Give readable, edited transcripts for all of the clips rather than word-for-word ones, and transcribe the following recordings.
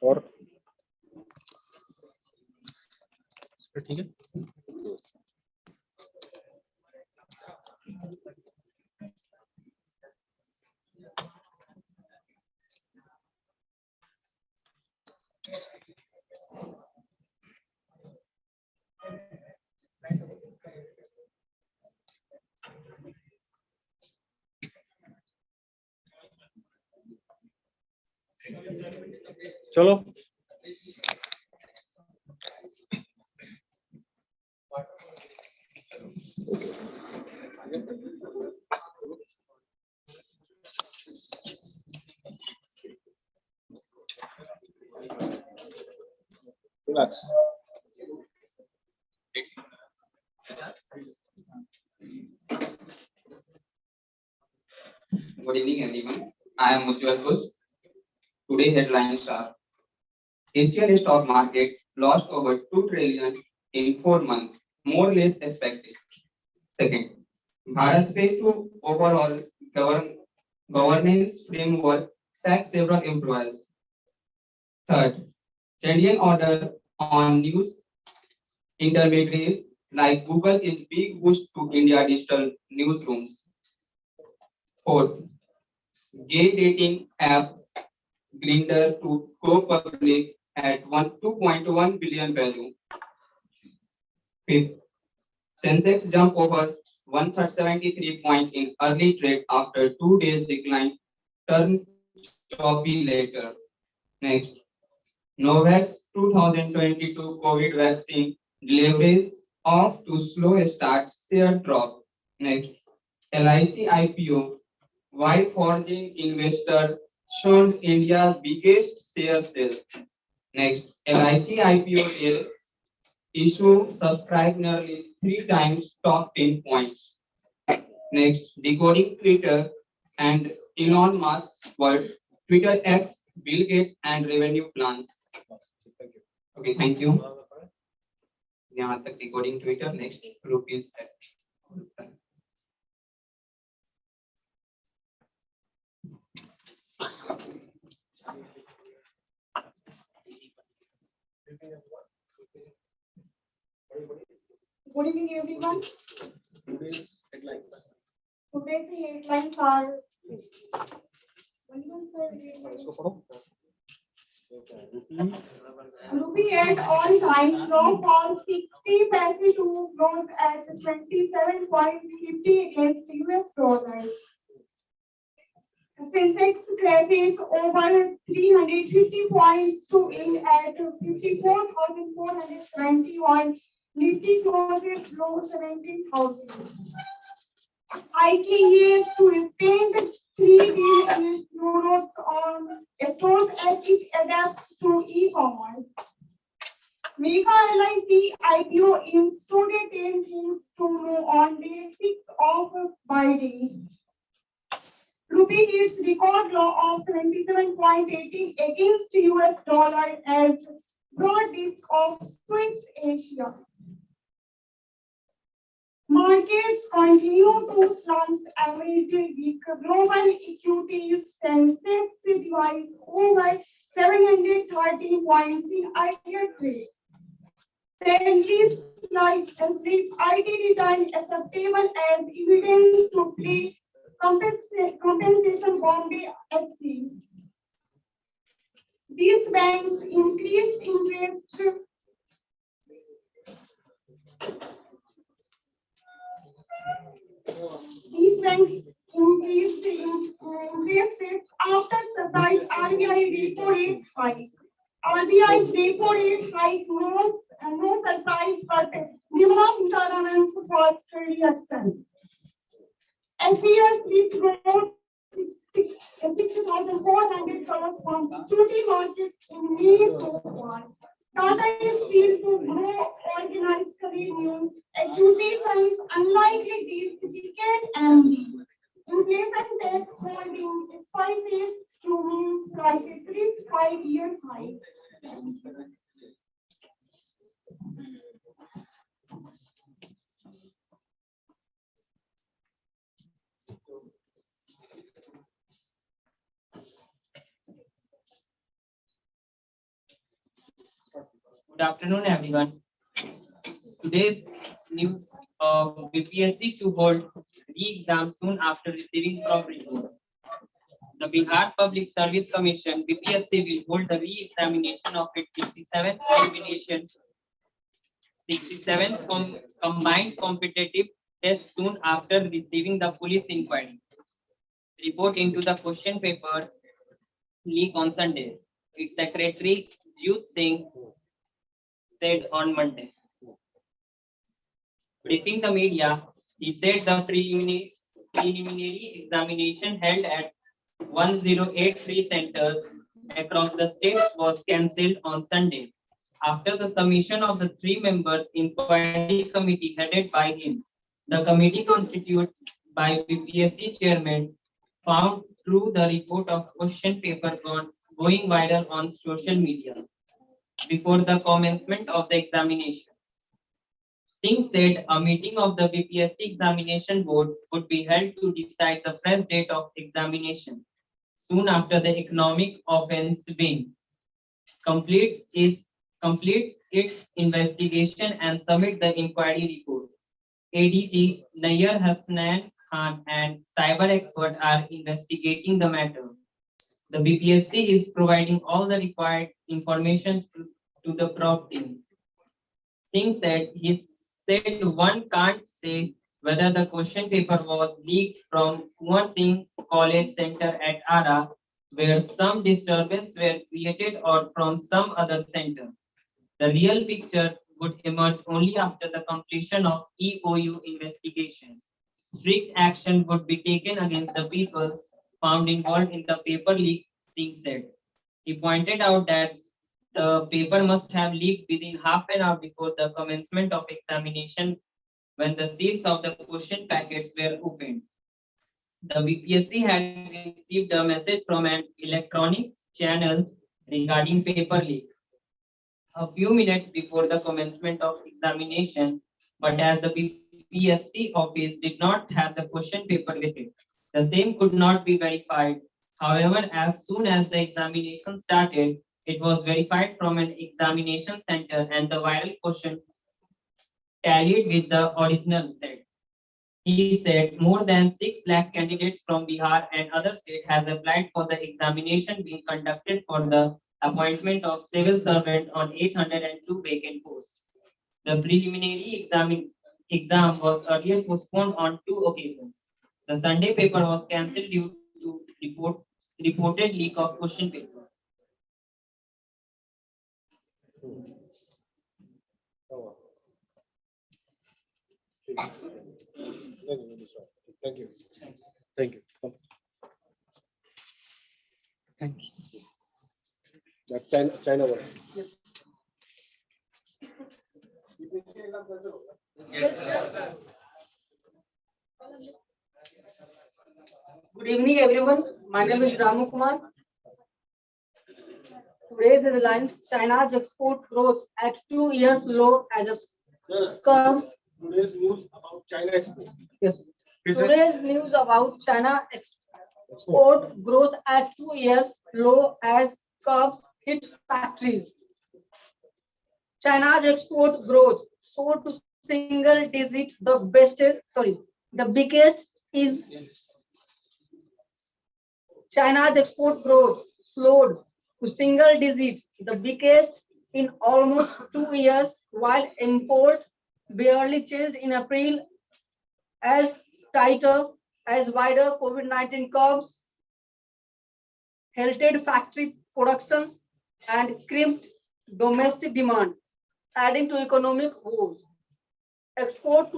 और ठीक है। चलो relax. Good evening, everyone. I am Mujjwal Kush. Today's headlines are: Asian stock market lost over 2 trillion in 4 months, more or less expected. Second, Bharat failed to overall governance framework, sacked several employees. Third, Indian order on news intermediaries like Google is big boost to India digital newsrooms. Fourth, gay dating app Grindr to go public at 2.1 billion value. Fifth, Sensex jump over 173 point in early trade after 2 days decline, turned choppy later. Next, Novax 2022 COVID vaccine deliveries off to slow start, share drop. Next, LIC IPO, why forging investor shown India's biggest share sale. Next, LIC IPO deal issue subscribe nearly 3 times top 10 points. Next, decoding Twitter and Elon Musk's world, Twitter X, Bill Gates and revenue plans. Okay, thank you. यहाँ तक decoding Twitter. Next group is Good evening, everyone. Today's headlines. Today's headlines are Rupee at all-time low for 60 paise to close at 27.50 against US dollar. Sensex crashes over 350 points to end at 54,421. Nifty closes low 17,000. IKEA to spend 3 billion euros on stores as it adapts to e-commerce. Mega LIC IPO instituted 10 things to know on day 6 of buying. Rupee hits record low of 77.80 against US dollar as broad disk of sweeps Asia. Markets continue to slump amid weak global equities. Sensex device over 730 points in earlier trade. Sentries like IT return acceptable as evidence to play compensation Bombay FC. These banks increased interest. These banks increased interest rates after surprise RBI repo rate hike. RBI's repo rate hike no surprise, but Nirmala Sitharaman's first reaction. FPR fleet growth 6,400 crores from equity markets in May so far. Tata is still to grow organized revenue. Acquisitions unlikely this decade MD. Inflation tax holding spices to means prices reach 5-year high. afternoon, everyone. Today's news of BPSC to hold re-exam soon after receiving from report. The Bihar Public Service Commission (BPSC) will hold the re-examination of its 67th examination, 67th combined competitive test soon after receiving the police inquiry report into the question paper leak on Sunday. Its secretary Jyot Singh said on Monday. Briefing the media, he said the preliminary examination held at 1083 centers across the state was cancelled on Sunday after the submission of the three members inquiry committee headed by him. The committee constituted by BPSC chairman found through the report of question paper going viral on social media before the commencement of the examination. Singh said a meeting of the BPSC examination board would be held to decide the fresh date of examination soon after the economic offense wing completes its investigation and submit the inquiry report. ADG Nayyar Hasnan Khan and cyber expert are investigating the matter. The BPSC is providing all the required information to the probe team. Singh said one can't say whether the question paper was leaked from Kumar Singh College Center at Ara, where some disturbance were created, or from some other center. The real picture would emerge only after the completion of EOU investigation. Strict action would be taken against the people found involved in the paper leak, Singh said. He pointed out that the paper must have leaked within half an hour before the commencement of examination when the seals of the question packets were opened. The BPSC had received a message from an electronic channel regarding paper leak a few minutes before the commencement of examination, but as the BPSC office did not have the question paper with it, the same could not be verified. However, as soon as the examination started, it was verified from an examination center and the viral question tallied with the original set. He said more than 6 lakh candidates from Bihar and other states has applied for the examination being conducted for the appointment of civil servant on 802 vacant posts. The preliminary exam was earlier postponed on 2 occasions. The Sunday paper was cancelled due to reported leak of question paper. Thank you. Thank you. Thank you. That China one. Good evening, everyone. My name is Ramu Kumar. Today's headlines: China's export growth at 2 years low as a comes. Today's news about China export. Yes. Today's news about China export growth at 2 years low as curbs hit factories. China's export growth soared to single digit. The biggest is China's export growth slowed to single digit, the biggest in almost 2 years, while import barely changed in April as tighter as wider COVID-19 curbs halted factory productions and crimped domestic demand, adding to economic woes. Export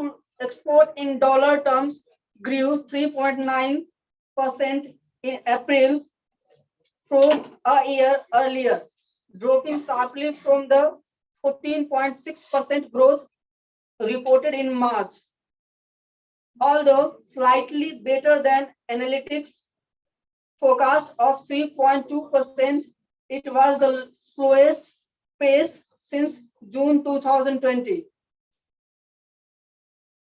in dollar terms grew 3.9% in April from a year earlier, dropping sharply from the 14.6% growth reported in March. Although slightly better than analytics forecast of 3.2%, it was the slowest pace since June 2020.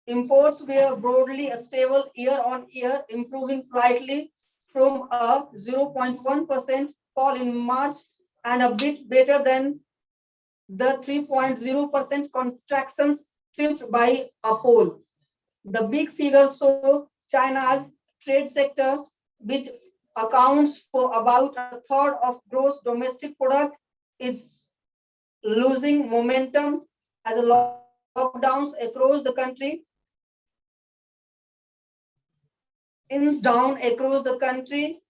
Imports were broadly stable year on year, improving slightly from a 0.1% fall in March and a bit better than the 3.0% contractions tripped by a poll. The big figures show China's trade sector, which accounts for about a third of gross domestic product, is losing momentum as lockdowns across the country down across the country.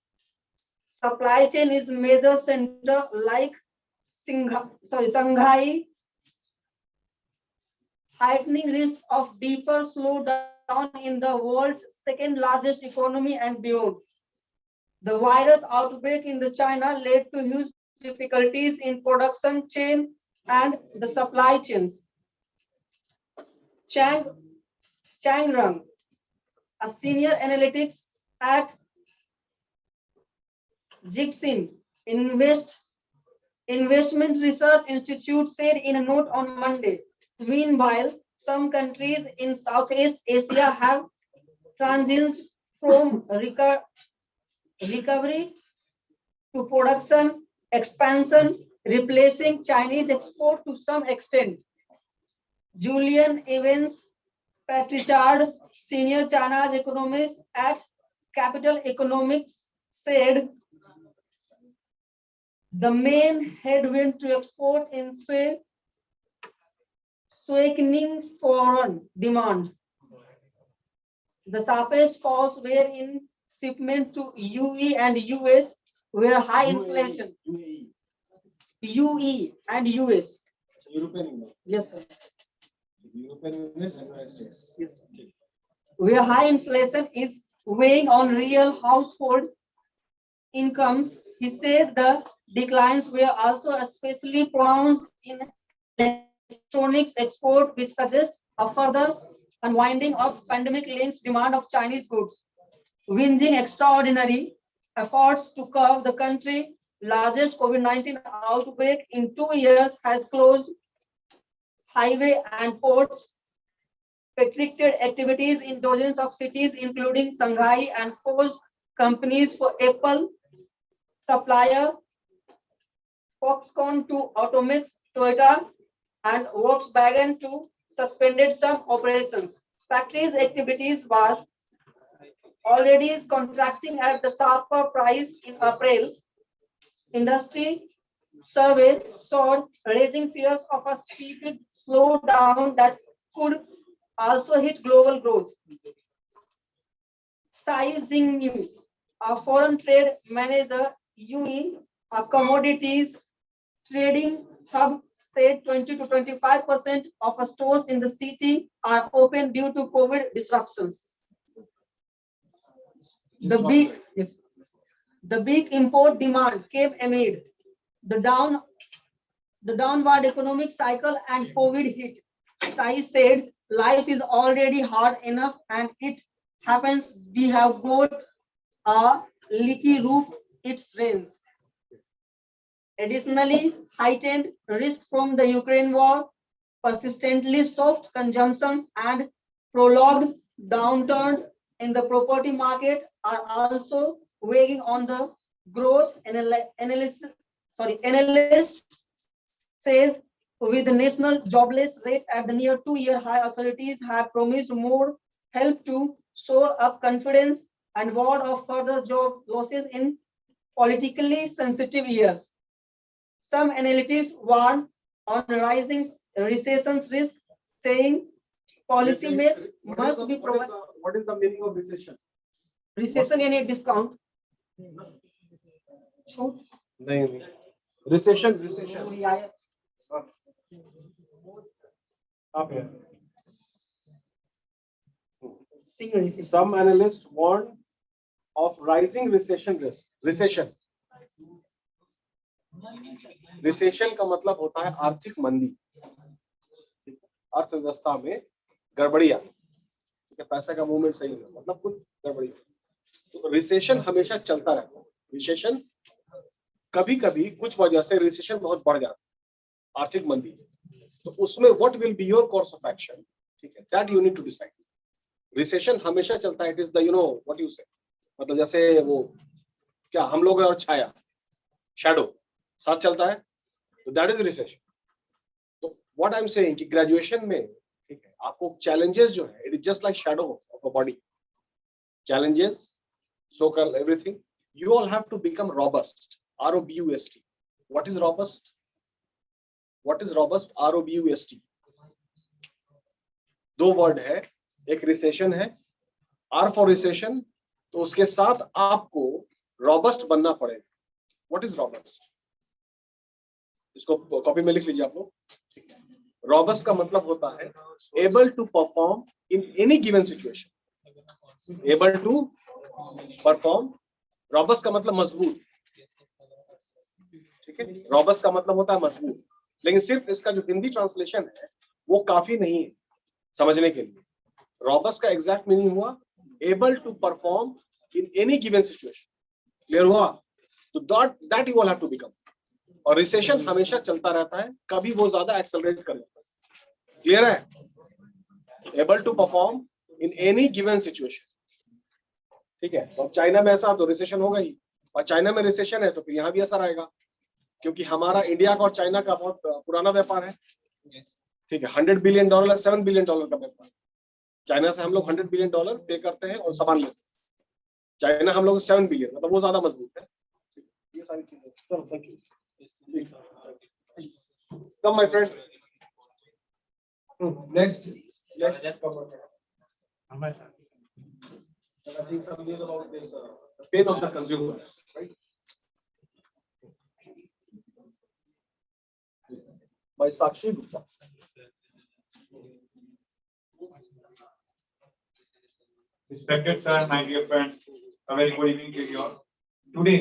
Supply chain is major center like Shanghai, heightening risk of deeper slowdown in the world's second largest economy and beyond. The virus outbreak in the China led to huge difficulties in production chain and the supply chains. Chang Rang, a senior analytics at Jixin Investment Research Institute, said in a note on Monday. Meanwhile, some countries in Southeast Asia have transitioned from recovery to production expansion, replacing Chinese export to some extent. Julian Evans Patliputra, senior China's economist at Capital Economics, said the main headwind to export in weakening foreign demand. The sharpest falls were in shipment to UE and US, where high inflation. UE and US. European Union. Yes, sir. European Union and United States. Yes. Where high inflation is weighing on real household incomes. He said the declines were also especially pronounced in electronics export, which suggests a further unwinding of pandemic-linked demand of Chinese goods. Winging extraordinary efforts to curb the country's largest COVID-19 outbreak in 2 years has closed highway and ports, restricted activities in dozens of cities, including Shanghai, and forced companies for Apple supplier Foxconn to automate Toyota and Volkswagen to suspended some operations. Factories activities was already contracting at the sharper price in April. Industry survey saw raising fears of a steep slowdown that could also hit global growth. Tsai Zingyu, a foreign trade manager, UE, a commodities trading hub, said 20 to 25% of stores in the city are open due to COVID disruptions. The big import demand came amid the downward economic cycle and COVID hit. Sai said, life is already hard enough and it happens we have got a leaky roof, it rains. Additionally, heightened risk from the Ukraine war, persistently soft consumption, and prolonged downturn in the property market are also weighing on the growth. Analyst says with the national jobless rate at the near 2-year high, authorities have promised more help to shore up confidence and ward off further job losses in politically sensitive years. Some analysts warn on rising recession risk, saying policy makes must be provided. What is the meaning of recession? Recession any discount? Shoot. नहीं. Recession. Yeah. Up here. Single recession. Some analysts warn of rising recession risk. Recession का मतलब होता है आर्थिक मंदी, अर्थव्यवस्था में गड़बड़ियां, पैसा का मूवमेंट सही है, मतलब कुछ गड़बड़ी। तो रिसेशन हमेशा चलता रहता है। रिसेशन कभी कभी कुछ वजह से रिसेशन बहुत बढ़ जाता है, आर्थिक मंदी, तो उसमें what will be your course of action, ठीक है, that you need to decide. Recession हमेशा चलता है, it is the what you say, मतलब जैसे वो क्या हम लोग और छाया, शैडो साथ चलता है, तो that is recession. What I am saying कि ग्रेजुएशन में ठीक है आपको चैलेंजेस जो है it is just like shadow of a body, challenges, so-called everything. You all have to become robust. R-O-B-U-S-T. What is robust? What is robust? R-O-B-U-S-T. दो word है, एक रिसेशन है, R for recession, तो उसके साथ आपको robust बनना पड़ेगा. What is robust? इसको कॉपी में लिख लीजिए आप लोग. Robust का मतलब होता है able to perform in any given situation. Able to perform. Robust का मतलब मजबूत, ठीक है. Robust का मतलब होता है मजबूत, लेकिन सिर्फ इसका जो हिंदी ट्रांसलेशन है वो काफी नहीं है समझने के लिए. Robust का एग्जैक्ट मीनिंग हुआ able to perform in any given situation. Clear हुआ? तो that you all have to become. और रिसेशन हमेशा चलता रहता है, कभी वो ज्यादा एक्सेलरेट कर लेता है. क्लियर है? Able to perform in any given situation. ठीक है. तो अब चाइना में ऐसा तो रिसेशन होगा ही, और चाइना में रिसेशन है तो फिर यहाँ भी असर आएगा, क्योंकि हमारा इंडिया का और चाइना का बहुत पुराना व्यापार है. ठीक है. $100 बिलियन $7 बिलियन का व्यापार. चाइना से हम लोग $100 बिलियन पे करते हैं और सामान लेते हैं. चाइना हम लोग 7 बिलियन, मतलब वो ज्यादा मजबूत है. ये सारी चीजें. चलो thank you. Come my friend. Next हमारे साथ. I think some news about this the pain of the consumer, right? By Sakshi Gupta. Respected sir, my dear friends, a very good evening to you all. Today,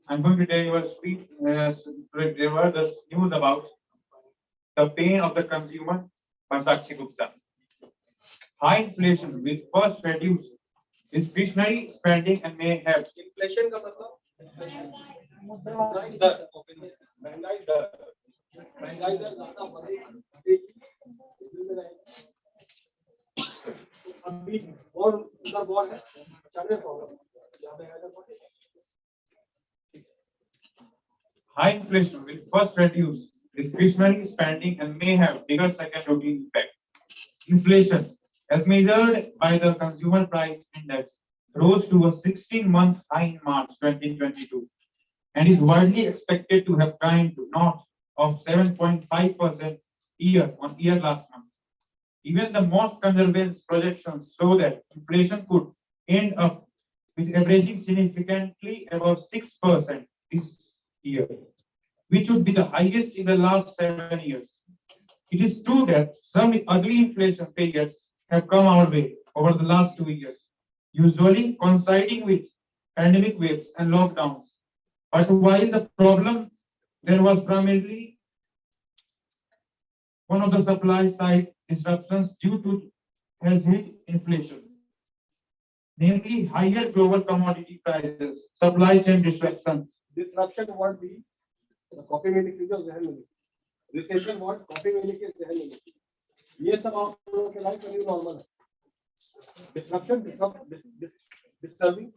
I'm going to tell you a speech. There were the news about the pain of the consumer by Sakshi Gupta. High inflation will first reduce discretionary spending and may have Inflation का मतलब महंगाई दर ज्यादा बढ़ेगी. अभी और उधर war है, चल प्रॉब्लम यहाँ पे है. high inflation will first reduce discretionary spending and may have bigger second-order impact. Inflation, as measured by the Consumer Price Index, rose to a 16-month high in March 2022 and is widely expected to have climbed to north of 7.5% year-on-year last month. Even the most conservative projections show that inflation could end up with averaging significantly above 6% this year, which would be the highest in the last 7 years. It is true that some ugly inflation periods have come our way over the last 2 years, usually coinciding with pandemic waves and lockdowns. But while the problem there was primarily one of the supply side disruptions due to has hit inflation, namely higher global commodity prices, supply chain disruptions. Disruption word भी copy में लिख लीजिए और जहन में लिखिए. Recession word copy में लिखिए, जहन में लिखिए. ये सब आप लोगों के लाइफ में नॉर्मल है. डिस्ट्रक्शन डिस्टर्बिंग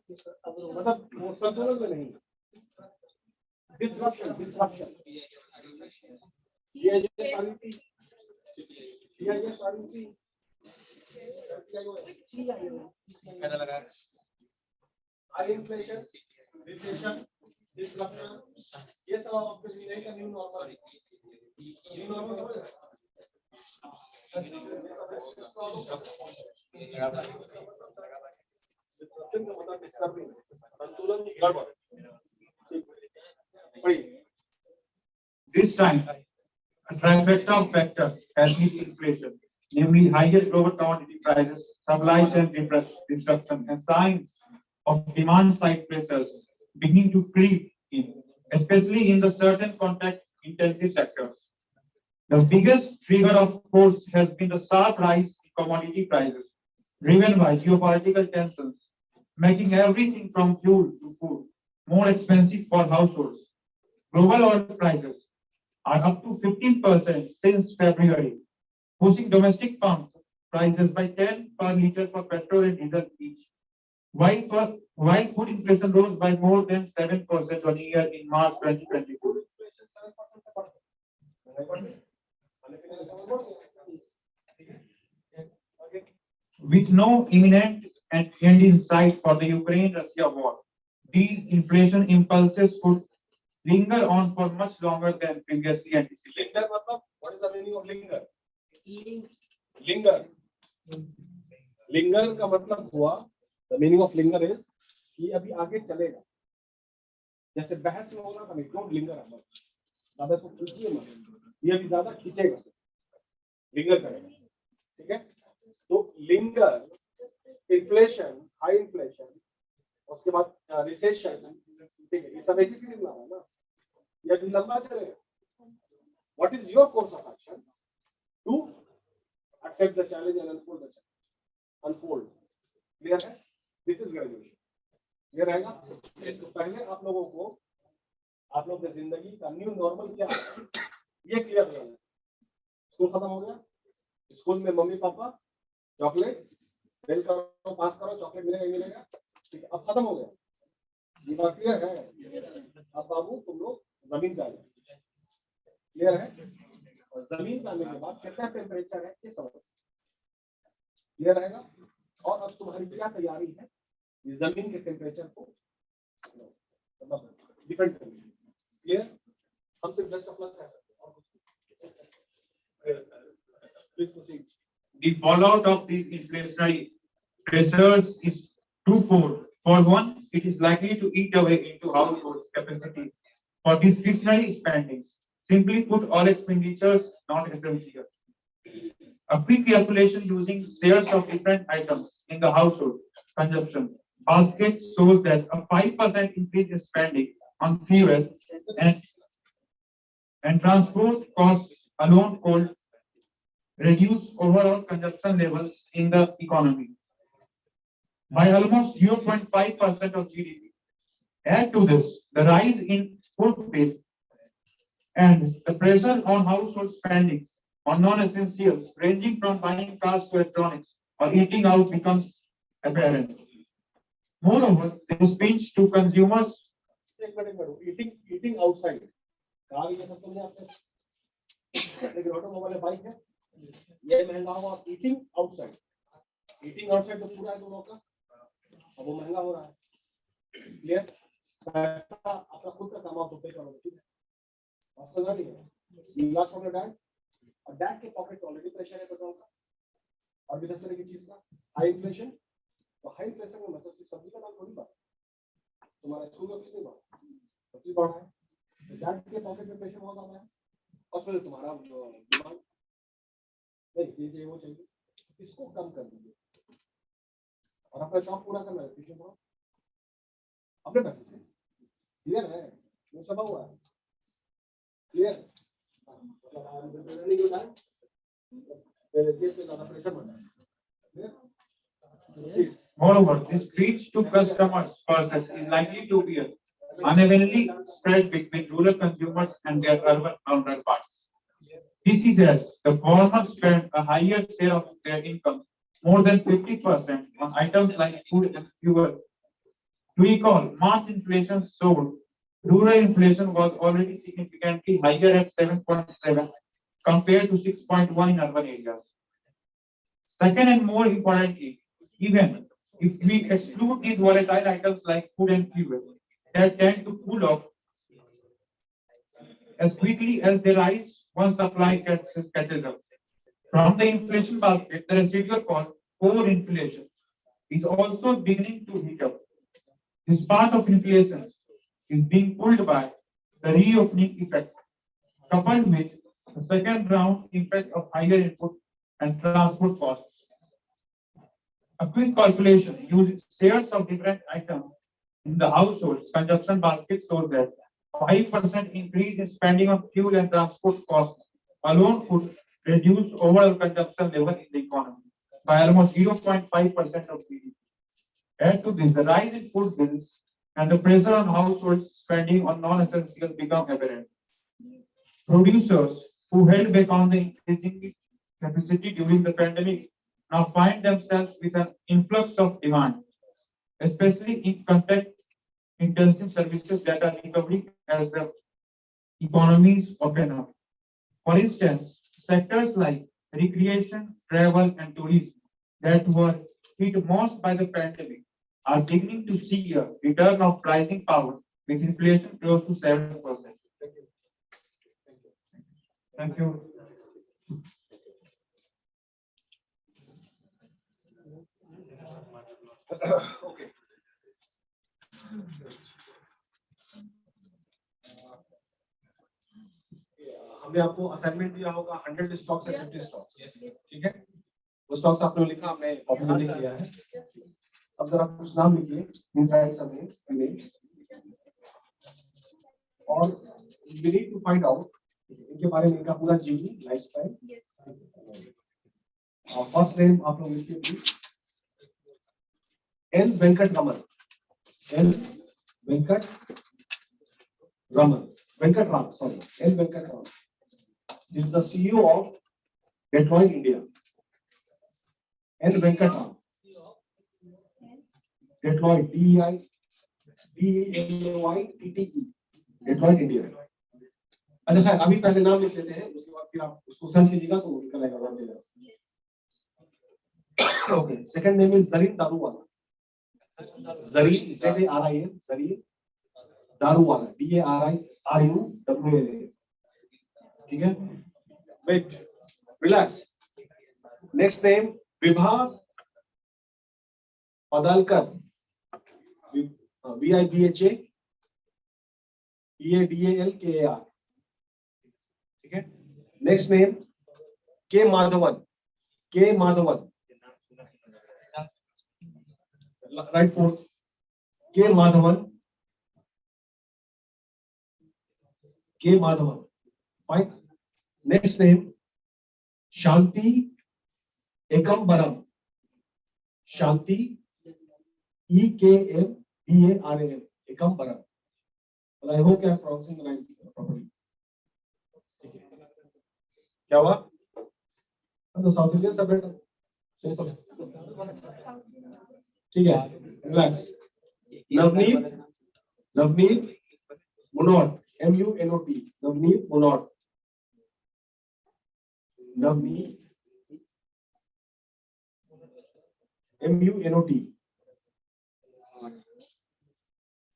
मतलब वो संतुलन में नहीं. डिस्ट्रक्शन ये सारी चीज हाई इन्फ्लेशन, रिसेशन, डिस्ट्रक्शन, ये सब आपके जीने का न्यू नॉर्मल है. न्यू नॉर्मल हो जाएगा. डिस्ट्रक्शन का मतलब डिस्टर्बिंग, संतुलन की गड़बड़. This time, a trifecta of factors has hit inflation, namely higher global commodity prices, supply chain disruption, and signs of demand-side pressures beginning to creep in, especially in the certain contact-intensive sectors. The biggest trigger, of course, has been the sharp rise in commodity prices, driven by geopolitical tensions, making everything from fuel to food more expensive for households. Global oil prices are up to 15% since February, pushing domestic pump prices by 10 per liter for petrol and diesel each. While food inflation rose by more than 7% on year in March 2022. With no imminent end in sight for the Ukraine-Russia war, these inflation impulses could linger on for much longer than previously anticipated. Linger मतलब, what is the meaning of linger? Linger. Linger का मतलब हुआ, the meaning of linger is कि अभी आगे चलेगा. जैसे बहस में होगा कभी don't linger अब. ज़्यादा इसको खींचिए मत. ये अभी ज़्यादा खींचेगा. Linger करेगा. ठीक है? तो linger, inflation, high inflation, उसके बाद recession, ठीक है? ये सब एक ही सीरीज में आ रहा है ना? ये अभी लंबा चलेगा. What is your course of action? To accept the challenge and unfold the challenge. Unfold. Clear है? This is graduation. Clear रहेगा? इसको पहले आप लोगों को आप लोग की जिंदगी का न्यू नॉर्मल क्या है ये क्लियर करना है. स्कूल खत्म हो गया. स्कूल में मम्मी पापा चॉकलेट बेल करो पास करो चॉकलेट मिलेगा ही मिलेगा. ठीक है. अब खत्म हो गया. ये बात क्लियर है. अब बाबू तुम लोग जमीन पे आ जाओ. क्लियर है? और जमीन पे आने के बाद कितना टेम्परेचर है ये समझ. क्लियर रहेगा? और अब तुम्हारी क्या तैयारी है इस जमीन के टेम्परेचर को मतलब डिफेंड करने की. क्लियर? हम सिर्फ बेस्ट ऑफ लक कह सकते हैं और कुछ नहीं. Please proceed. The fallout of these inflationary pressures is twofold. For one, it is likely to eat away into households' capacity for discretionary spendings. Simply put, all expenditures not essential. A quick calculation using shares of different items in the household consumption basket shows that a 5% increase in spending on fuel and transport costs alone could reduce overall consumption levels in the economy by almost 0.5% of GDP. Add to this the rise in food bill and the pressure on household spending on non-essentials ranging from buying cars to electronics or eating out becomes apparent. Moreover, the pinch to consumers. Eating outside. Car ये सब तो नहीं आपने. लेकिन automobile bike है. ये महंगा हुआ. Eating outside. Eating outside तो पूरा है दोनों का. अब वो महंगा हो रहा है. क्लियर? पैसा अपना खुद का कमाओ तो पे करो. ठीक है? असर नहीं है. You ask for your dad. और डैड के पॉकेट ऑलरेडी प्रेशर है पेट्रोल का और भी 10 तरह की चीज का. High inflation. तो हाई इन्फ्लेशन में मतलब सिर्फ सब्जी का दाम थोड़ी बढ़ा. तुम्हारा स्कूल का फीस नहीं बढ़ा. सब्जी बढ़ा है. डैड के पॉकेट में प्रेशर बहुत ज्यादा है. और फिर तुम्हारा डिमांड नहीं ये वो चाहिए. इसको कम कर दीजिए और अपना शौक पूरा करना है. ट्यूशन पढ़ो अपने पैसे से. क्लियर है? वो सब हुआ है. Clear? Moreover, this reach to customers purses is likely to be unevenly spread between rural consumers and their urban counterparts. This is as the former spend a higher share of their income, more than 50%, on items like food and fuel. To recall, March inflation showed rural inflation was already significantly higher at 7.7 compared to 6.1 in urban areas. Second and more importantly, even if we exclude these volatile items like food and fuel, they tend to cool off as quickly as they rise once supply catches up. From the inflation basket, the residual called core inflation is also beginning to heat up. This part of inflation is being pulled by the reopening effect, coupled with the second round effect of higher input and transport costs. A quick calculation using shares of different items in the household's consumption basket shows that 5% increase in spending on fuel and transport costs alone could reduce overall consumption level in the economy by almost 0.5% of GDP. Add to this, the rise in food bills and the pressure on household spending on non-essentials become apparent. Producers who held back on the increasing capacity during the pandemic now find themselves with an influx of demand, especially in contact-intensive services that are recovering as the economies open up. For instance, Sectors like recreation, travel, and tourism that were hit most by the pandemic are beginning to see a return of pricing power with inflation close to 7%. Thank you. Okay. हमने आपको assignment दिया होगा 100 stocks या 50 stocks, ठीक है? वो stocks आपने लिखा, हमने कॉपी में लिख लिया है। अब जरा कुछ नाम लिखिए, मींस राइट सम और we need to find out इनके बारे में, इनका पूरा जीवन लाइफस्टाइल। फर्स्ट नेम आप लोग लिखिए please, N Venkat Raman, N Venkat Raman, Venkat Ram, sorry, N Venkat Ram is the CEO of Detroit, India. N Venkat Ram, Detroit, D-E-I-T-T-E, Detroit, India. अच्छा खैर, अभी पहले नाम लिख लेते हैं, उसके बाद फिर आप उसको सर्च कीजिएगा तो निकल आएगा नाम देगा। Okay, second name is Zarin Daruwala. Zarin, Z-A-R-I-N, Zarin Daruwala, D-A-R-I-R-U-W-A-L-A. ठीक है? Wait, relax. Next name Vibha Padalkar, V-I-B-H-A P-A-D-A-L-K-A-R. ठीक है? Next name K Madhavan, K Madhavan. Right foot, K Madhavan, K Madhavan. Fine. Next name Shanti Ekambaram, Shanti E-K-M-B-A-R-A-M, Ekambaram. But I hope I am pronouncing the name properly. क्या हुआ? तो south Indian सब बेटा ठीक है, relax. Navneet Munot, M-U-N-O-T, Navneet Munot, Navneet M-U-N-O-T।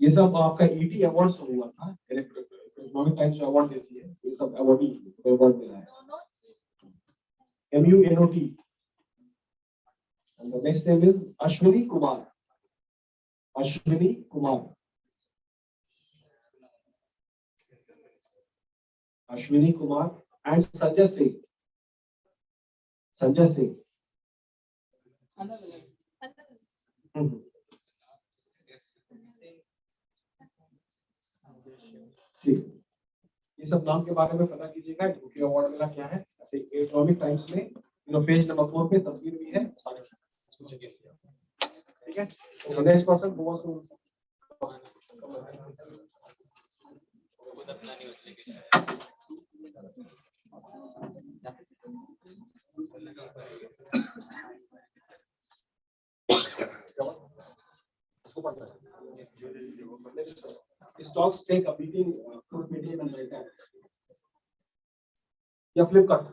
ये सब आपका ET अवार्ड से हुआ था, इकोनॉमिक टाइम्स जो अवार्ड देती है, ये सब अवार्ड ही अवार्ड मिला है। M-U-N-O-T। And the next name is Ashwini Kumar, Ashwini Kumar, Ashwini Kumar and Sanjay Singh, Sanjay Singh। ठीक, ये सब नाम के बारे में पता कीजिएगा कि अवार्ड मिला क्या है। ऐसे इकोनॉमिक टाइम्स में पेज नंबर 4 पे तस्वीर भी है, सारे ठीक है। तो नेक्स्ट पर्सन बहुत stocks take a beating, fruit meeting and like that. या Flipkart,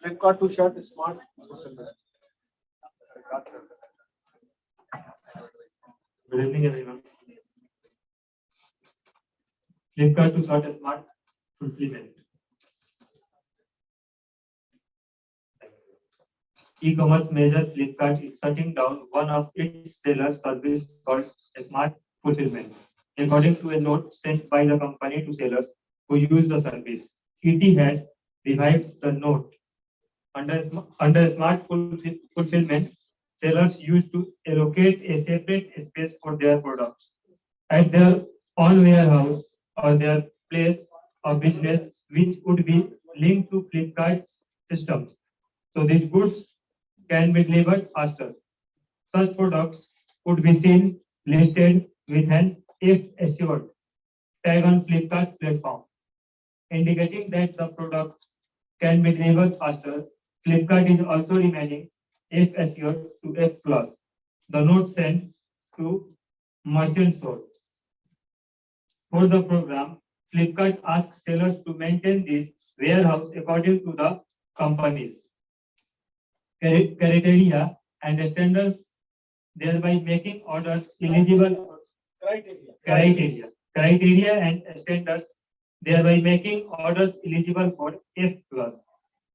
Flipkart to shirt smart. Good evening, everyone. Flipkart to start a smart fulfillment. E-commerce major Flipkart is shutting down one of its seller service called Smart Fulfillment. According to a note sent by the company to sellers who use the service, ET has revived the note. Under Smart Fulfillment, sellers used to allocate a separate space for their products at their own warehouse or their place of business, which would be linked to Flipkart systems. So these goods can be delivered faster. Such products could be seen listed with an "if assured" tag on Flipkart's platform, indicating that the product can be delivered faster. Flipkart is also remaining if assured to F+. The note sent to merchant sold. For the program, Flipkart asks sellers to maintain this warehouse according to the company's criteria and standards, thereby making orders eligible criteria and standards, thereby making orders eligible for F+.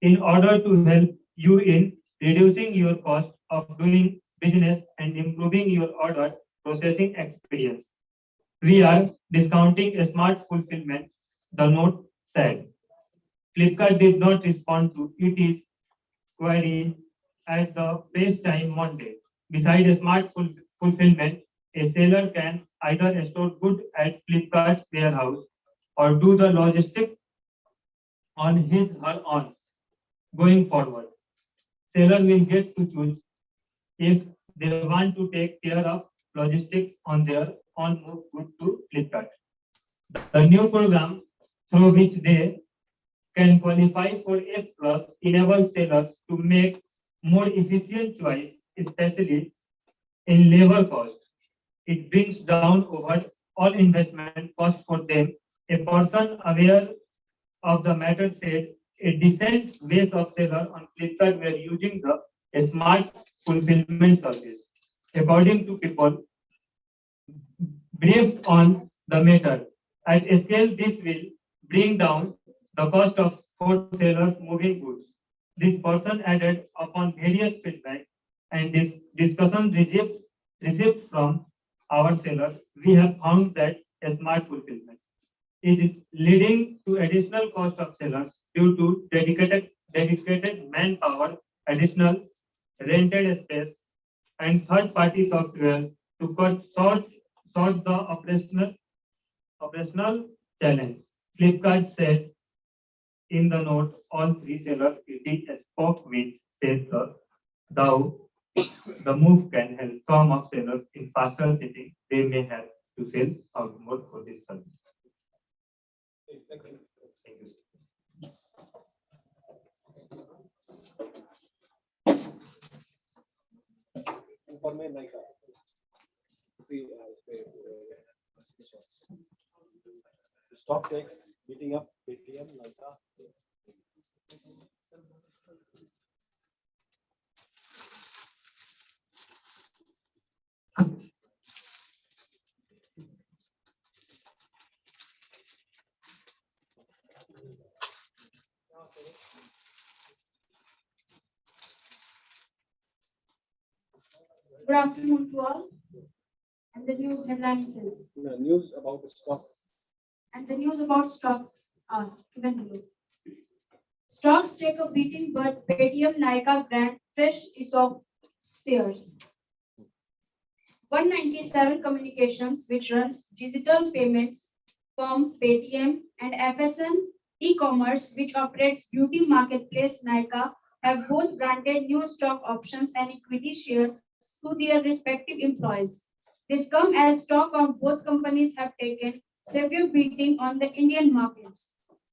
In order to help you in reducing your cost of doing business and improving your order processing experience, we are discounting a smart fulfillment, the note said. Flipkart did not respond to its query as the base time Monday. Beside a smart fulfillment, a seller can either store goods at Flipkart's warehouse or do the logistics on his or her own. Going forward, seller will get to choose if they want to take care of logistics on their own move good to Flipkart. The new program through which they can qualify for F+ enables sellers to make more efficient choice, especially in labor cost. It brings down all investment cost for them. A person aware of the matter said a decent base of seller on Flipkart were using a smart fulfillment service. According to people briefed on the matter, at a scale this will bring down the cost of for sellers moving goods. This person added upon various feedback and this discussion received from our sellers, we have found that a smart fulfillment is leading to additional cost of sellers due to dedicated manpower, additional rented space, and third-party software to sort the operational challenge. Flipkart said in the note, all three sellers it spoke with said the move can help some of sellers in faster setting. They may have to sell out more for this service. Thank you. Stock takes beating up BBM Good afternoon to all. And the news headlines is. News about the stock. And the news about stocks are given below. Stocks take a beating, but Paytm Nykaa grant fresh ESOP shares. 197 Communications, which runs digital payments firm Paytm, and FSN e-commerce, which operates beauty marketplace Nykaa, have both granted new stock options and equity share to their respective employees. This comes as stock of both companies have taken severe beating on the Indian markets.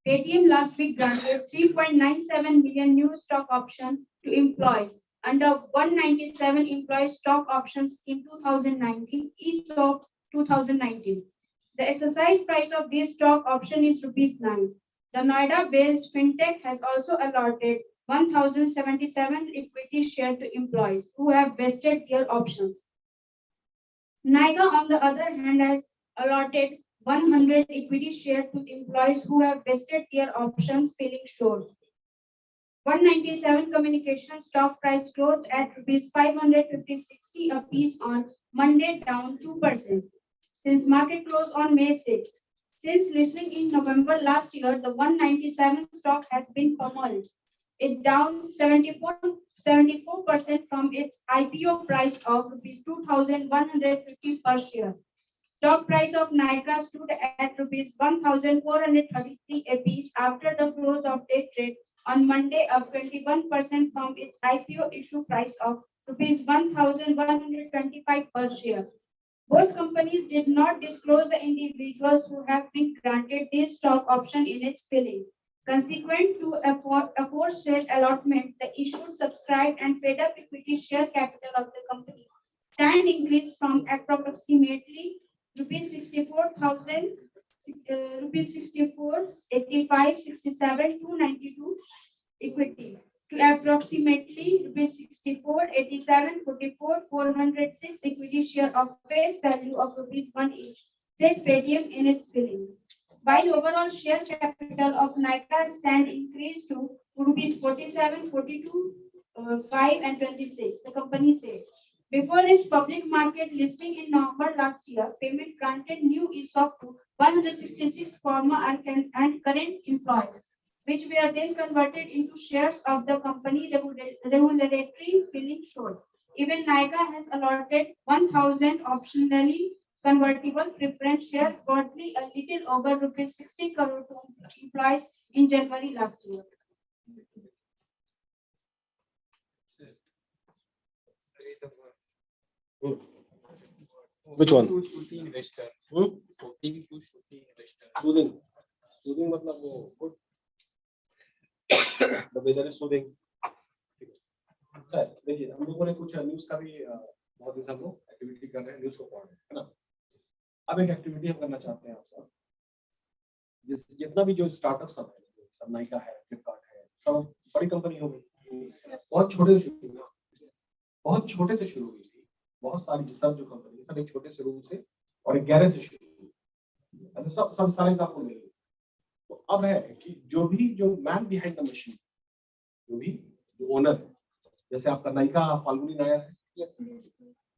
Paytm last week granted 3.97 million new stock options to employees under 197 employee stock options in 2019, ESOP 2019. The exercise price of this stock option is ₹9. The Noida-based fintech has also allotted 1,077 equity share to employees who have vested their options. Nykaa, on the other hand, has allotted 100 equity share to employees who have vested their options, feeling short. 197 Communications stock price closed at ₹550.60 a piece on Monday, down 2%. Since market close on May 6. Since listing in November last year, the 197 stock has been pummeled. It down 74% from its IPO price of ₹2,150 per share. Stock price of Nykaa stood at ₹1,433 a piece after the close of day trade on Monday, up 21% from its IPO issue price of ₹1,125 per share. Both companies did not disclose the individuals who have been granted this stock option in its filing. Consequent to a forced sale allotment, the issued, subscribed, and paid up equity share capital of the company stand increased from approximately ₹64,000 rupees 64, 85, 67, 292 equity to approximately rupees 64, 87, 44, 406 equity share of face value of rupees 1 each, said Paytm in its billing. While overall share capital of Nykaa stand increased to rupees 47, 42, 5 and 26, the company said. Before its public market listing in November last year, payment granted new ESOP to 166 former and current employees, which were then converted into shares of the company regulatory filing showed. Even Nykaa has allotted 1,000 optionally convertible preference shares worth a little over rupees 60 crore to employees in January last year. Which one? Investor. Soothing. Soothing मतलब वो good. The weather is soothing. Sir देखिए हम लोगों ने कुछ news का भी बहुत दिन से हम लोग एक्टिविटी कर रहे हैं, न्यूज़ को पढ़ रहे हैं, है ना? अब एक एक्टिविटी हम करना चाहते हैं आप सब जितना भी जो स्टार्टअप सब है, सब नाइका है, फ्लिपकार्ट है, सब बड़ी कंपनी हो गई, बहुत छोटे से शुरू हुई, बहुत छोटे से शुरू हुई थी, बहुत सारी सब जो कंपनी सब एक छोटे से रूम से और एक गैरेज से शुरू हुई, सब सारे एग्जांपल मिलेंगे। तो अब है कि जो मैन बिहाइंड द मशीन, जो ओनर है, जैसे आपका नाइका फाल्गुनी नायर है,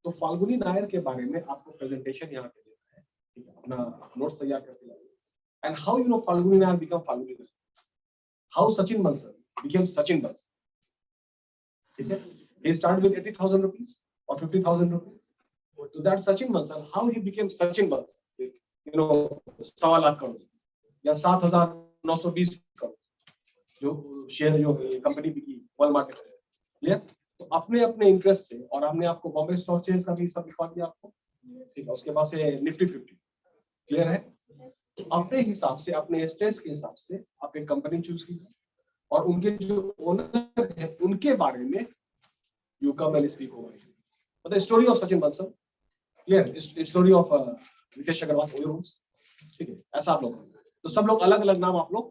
तो फाल्गुनी नायर के बारे में आपको प्रेजेंटेशन यहाँ पे देना है, ठीक है, अपना नोट्स तैयार करके लाइए। And how you know Falguni Nair become Falguni Nair, how Sachin Bansal became Sachin Bansal, ठीक है, he started with 80,000 rupees or 50,000 rupees, to that Sachin Bansal, how he became Sachin Bansal, you know, 1.25 lakh crore या 7,920 करोड़ जो शेयर जो कंपनी बिकी वर्ल्ड मार्केट में, क्लियर? तो अपने अपने इंटरेस्ट से, और हमने आपको बॉम्बे स्टॉक एक्सचेंज का भी सब लिखवा दिया आपको, ठीक है, उसके बाद से निफ्टी 50, क्लियर है? तो अपने हिसाब से, अपने स्टेज के हिसाब से आप एक कंपनी चूज कीजिए और उनके जो ओनर है उनके बारे में you come and speak over it. But the story of Sachin Bansal, clear? The story of Ritesh Agarwal, oil rooms, ठीक है? ऐसा आप लोग, तो सब लोग अलग अलग नाम आप लोग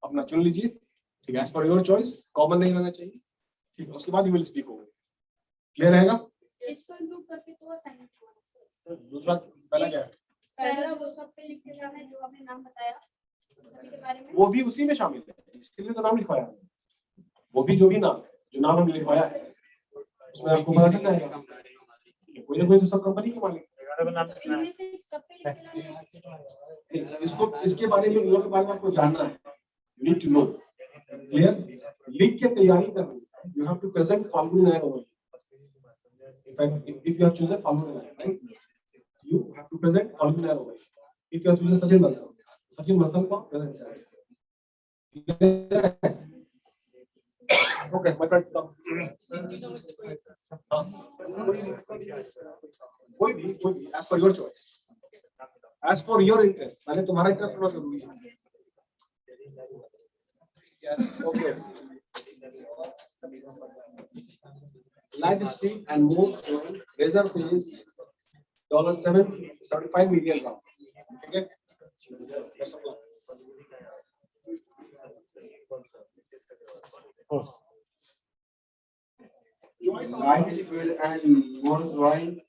अपना चुन लीजिए, ठीक है? As per your choice, common नहीं रहना चाहिए, ठीक है? उसके बाद you will speak over it. Clear रहेगा? इसको इंक्लूड करके थोड़ा साइन सर दूसरा पहला क्या है? पहला वो सब पे लिख के जाना है जो आपने नाम बताया सभी के बारे में, वो भी उसी में शामिल है, इसके लिए तो नाम लिखवाया है, वो भी जो भी नाम है, जो नाम हमने लिखवाया है उसमें आपको पता चलना है, कोई ना कोई तो सब कंपनी के मालिक, इनमें से सब पे लिख के लाना है। इसको इसके बारे में, लोगों के बारे में आपको जानना है, you need to know, clear? लिख के तैयारी करनी है, you have to present Falguni Nair over here. If you have chosen Falguni Nair, right? You have to present Falguni Nair over here. If you have chosen Sachin Bansal को present करें। Okay, my friend, come. कोई भी, as per your choice, as per your interest, पहले तुम्हारा interest होना जरूरी है। Okay. Light Street and more razor fees $775 million. Okay. Best of luck. Light Street and more wine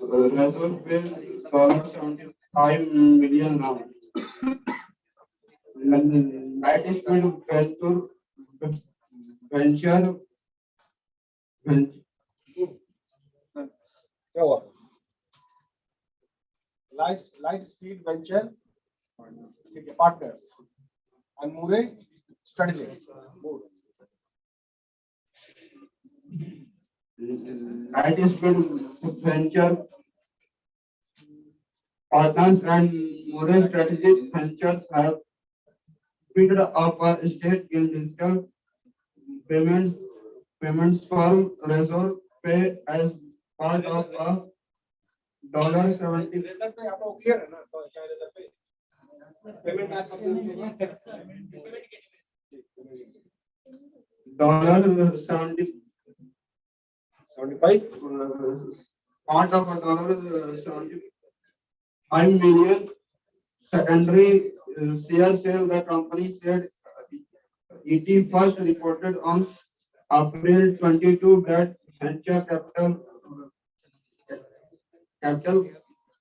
razor fees $75 million round. Light Street venture क्या हुआ? Light Speed Venture, ठीक है, partners and Murray strategies. Light Speed venture partners and more strategic ventures have picked up a stake in digital payments firm Razor Pay as part of a $70 razor पे आप लोग clear है ना? तो क्या razor पे पेमेंट आप सब $75 part of a $75 million secondary share sale, the company said it first reported on April 22 that venture capital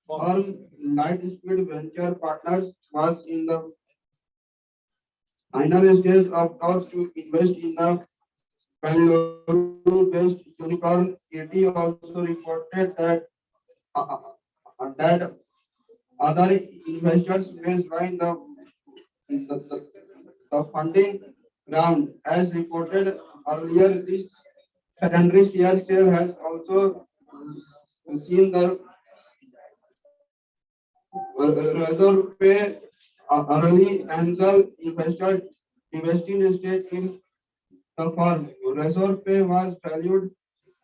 firm Lightspeed Venture Partners was in the final stage of talks to invest in the Bangalore-based unicorn. IT also reported that that other investors may join the funding round. As reported earlier, this secondary share sale has also seen the reserve pay early angel investor investing stake in the firm. Reserve pay was valued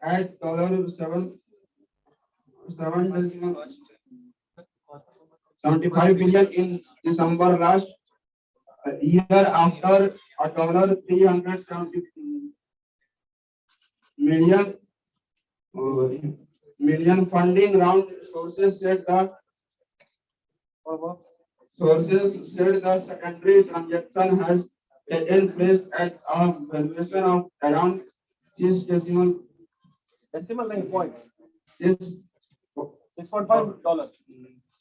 at $7.75 billion in December last year after a $370 million funding round. Sources said the secondary transaction has taken place at a valuation of around decimal नहीं point $6.5 $6.5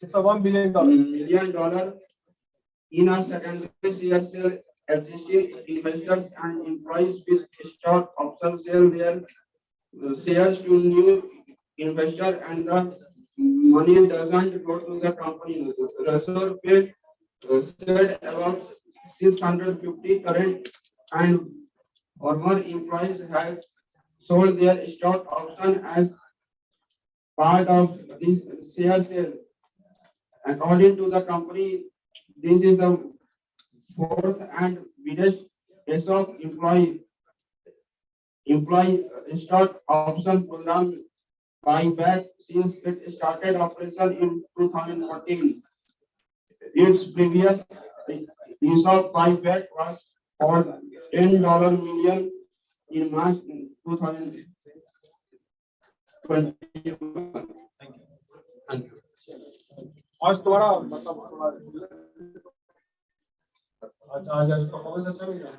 $6.1 billion million in a secondary share sale. Existing investors and employees with stock option sell their shares to new investor, and the money doesn't go to the company. Reserve pay said about 650 current and former employees have sold their stock option as part of this share sale. According to the company, this is the fourth and biggest ESOP employee stock option program buyback since it started operation in 2014. Its previous ESOP buyback was for $10 million in March 2021. आज तुम्हारा मतलब आज performance अच्छा नहीं रहा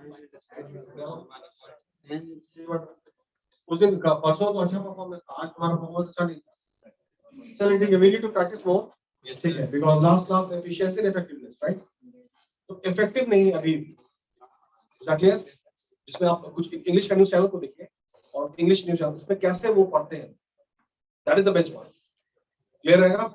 उस दिन परसों तो अच्छा परफॉर्मेंस था आज तुम्हारा परफॉर्मेंस अच्छा नहीं चलिए ठीक है we need to practice more ठीक है because last class efficiency and effectiveness right तो इफेक्टिव नहीं अभी क्लियर इसमें आप कुछ इंग्लिश का न्यूज़ चैनल को देखिए और इंग्लिश न्यूज़ चैनल उसमें कैसे वो पढ़ते हैं that is the benchmark clear रहेगा